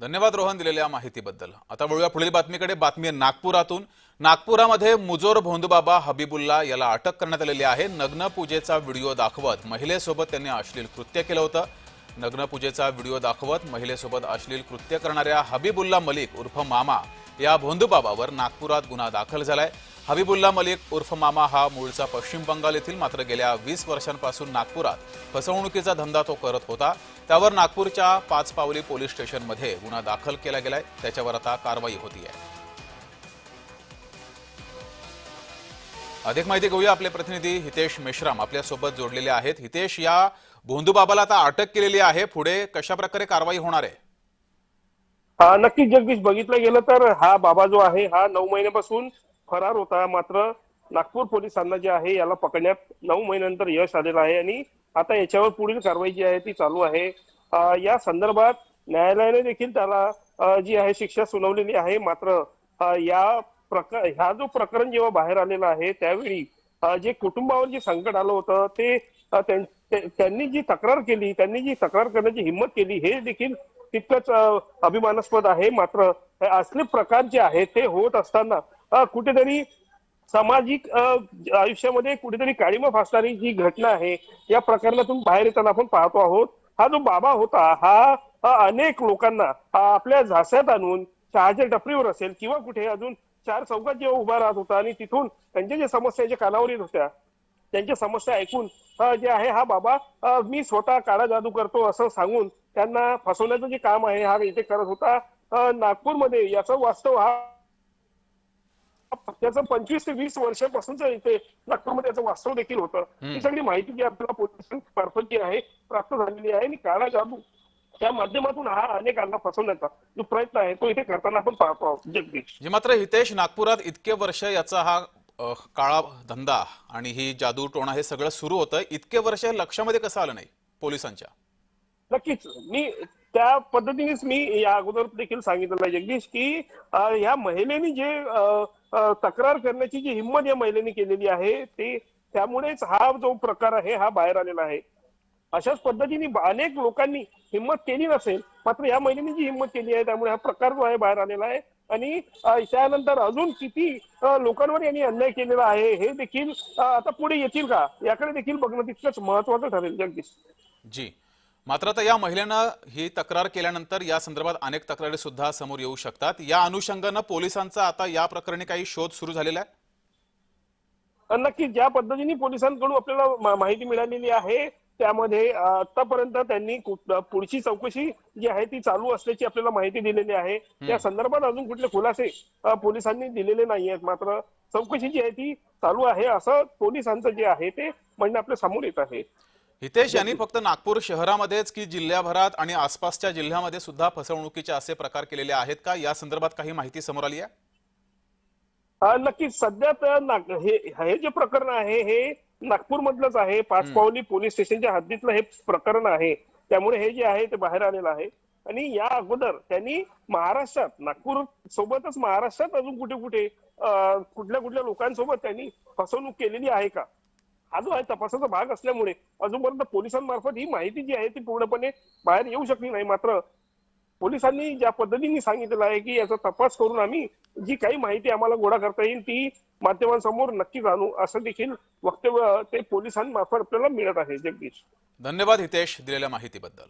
धन्यवाद रोहन दिलेल्या माहितीबद्दल। आता वळूया पुढील बातमीकडे। बातमी आहे नागपुरातून। नागपुरामध्ये मुजोर भोंदूबाबा हबीबुल्ला याला अटक करण्यात आलेली आहे। नग्न पूजेचा व्हिडिओ दाखवत महिलेसोबत त्यांनी अश्लील कृत्य केलं होतं। नग्न पूजेचा व्हिडिओ दाखवत महिलेसोबत अश्लील कृत्य करणाऱ्या हबीबुल्ला मलिक उर्फ मामा या भोंदूबाबावर नागपुरात गुन्हा दाखल झालाय। हबीबुल्ला मलिक उर्फ मामा हा मूळचा पश्चिम बंगाल येथील, मात्र गेल्या 20 वर्षांपासून नागपुरात फसवणुकीचा धंदा तो करत होता। त्यावर नागपूरच्या 5 पावली पोलीस स्टेशनमध्ये गुन्हा दाखल केला गेलाय। त्याच्यावर आता कारवाई होती आहे। अधिक माहिती घेऊया, आपले प्रतिनिधी हितेश मेश्राम आपल्या सोबत जोडलेले आहेत। हितेश, या भोंदूबाबाला आता अटक केलेली आहे, पुढे कशा प्रकारे कारवाई होणार आहे? नक्कीच जगदीश, बघितलं गेलं तर हा बाबा जो आहे हा 9 महिन्यापासून फरार होता। मात्र नागपूर पोलिसांना जे आहे याला पकडण्यात 9 महिन्यानंतर यश आलेलं आहे आणि आता याच्यावर पुढील कारवाई जी आहे ती चालू आहे। या संदर्भात न्यायालयाने देखील त्याला जी आहे शिक्षा सुनावलेली आहे। मात्र ह्या जो प्रकरण जेव्हा बाहेर आलेला आहे त्यावेळी जे कुटुंबावर जे संकट आलं होतं ते त्यांनी जी तक्रार केली, त्यांनी जी तक्रार करण्याची हिंमत केली हे देखील तितकंच अभिमानास्पद आहे। मात्र असले प्रकार जे आहेत ते होत असताना कुठेतरी सामाजिक आयुष्यामध्ये कुठेतरी काळीमा फासणारी जी घटना आहे या प्रकरणातून बाहेर येताना आपण पाहतो आहोत। हा जो बाबा होता हा अनेक लोकांना आपल्या झास्यात आणून चहाच्या टपरीवर असेल किंवा कुठे अजून 4 चौकात जेव्हा उभा राहत होता आणि तिथून त्यांच्या ज्या समस्या ज्या कानावर येत होत्या त्यांच्या समस्या ऐकून जे आहे हा बाबा मी स्वतः काळा जादू करतो असं सांगून त्यांना फसवण्याचं जे काम आहे हा इथे करत होता। नागपूरमध्ये याचं वास्तव हा त्याचं 25 ते 20 वर्षापासूनच इथे नागपूरमध्ये याचं वास्तव देखील होतं। ही सगळी माहिती जी आपल्याला पोलिसांमार्फत जी आहे प्राप्त झालेली आहे आणि काळा जादू त्या माध्यमातून हा अनेकांना फसवण्याचा जो प्रयत्न आहे तो इथे करताना आपण पाहतो आहोत जगदीश। मात्र हितेश, नागपुरात इतके वर्ष याचा हा काळा धंदा आणि ही जादू टोणा हे सगळं सुरू होतं, इतके वर्ष लक्षामध्ये कसं आलं नाही पोलिसांच्या? नक्कीच मी त्या पद्धतीनेच मी या अगोदर देखील सांगितलं आहे जगदीश की या महिलेने जे तक्रार करण्याची जी हिंमत या महिलेने केलेली आहे ते त्यामुळेच हा जो प्रकार आहे हा बाहेर आलेला आहे। अशाच पद्धतीने अनेक लोकांनी हिंमत केली नसेल, मात्र या महिलेने जी हिंमत केली आहे त्यामुळे हा प्रकार जो आहे बाहेर आलेला आहे आणि त्यानंतर अजून किती लोकांवर यांनी अन्याय केलेला आहे हे देखील आता पुढे येतील का याकडे देखील बघणं तितकंच महत्वाचं ठरेल जगदीश। जी, मात्र आता या महिलेनं ही तक्रार केल्यानंतर या संदर्भात अनेक तक्रारी सुद्धा समोर येऊ शकतात। या अनुषंगाने पोलिसांचा आता या प्रकरणी काही शोध सुरू झालेला आहे? नक्कीच ज्या पद्धतीने पोलिसांकडून आपल्याला माहिती मिळालेली आहे त्यामध्ये आतापर्यंत त्यांनी पुढची चौकशी जी आहे ती चालू असल्याची आपल्याला माहिती दिलेली आहे। या संदर्भात अजून कुठले खुलासे पोलिसांनी दिलेले नाही आहेत, मात्र चौकशी जी आहे ती चालू आहे असं पोलिसांचं जे आहे ते म्हणणं आपल्या समोर येत आहे। हितेश, यांनी फक्त नागपूर शहरामध्येच की जिल्ह्याभरात आणि आसपासच्या जिल्ह्यामध्ये सुद्धा फसवणुकीचे असे प्रकार केलेले आहेत का? या संदर्भात काही माहिती समोर आली आहे? नक्कीच सध्या तर हे जे प्रकरण आहे हे नागपूर मधलंच आहे। 5 पावली पोलीस स्टेशनच्या हद्दीतलं हे प्रकरण आहे, त्यामुळे हे जे आहे ते बाहेर आलेलं आहे। आणि या अगोदर त्यांनी महाराष्ट्रात नागपूर सोबतच महाराष्ट्रात अजून कुठे कुठे कुठल्या कुठल्या लोकांसोबत त्यांनी फसवणूक केलेली आहे का हा जो आहे तपासाचा भाग असल्यामुळे अजूनपर्यंत पोलिसांमार्फत ही माहिती जी आहे ती पूर्णपणे बाहेर येऊ शकली नाही। मात्र पोलिसांनी ज्या पद्धतीने सांगितलेलं आहे की याचा तपास करून आम्ही जी काही माहिती आम्हाला गोळा करता येईल ती माध्यमांसमोर नक्कीच आणू असं देखील वक्तव्य ते पोलिसांमार्फत आपल्याला मिळत आहे जगदीश। धन्यवाद हितेश दिलेल्या माहितीबद्दल।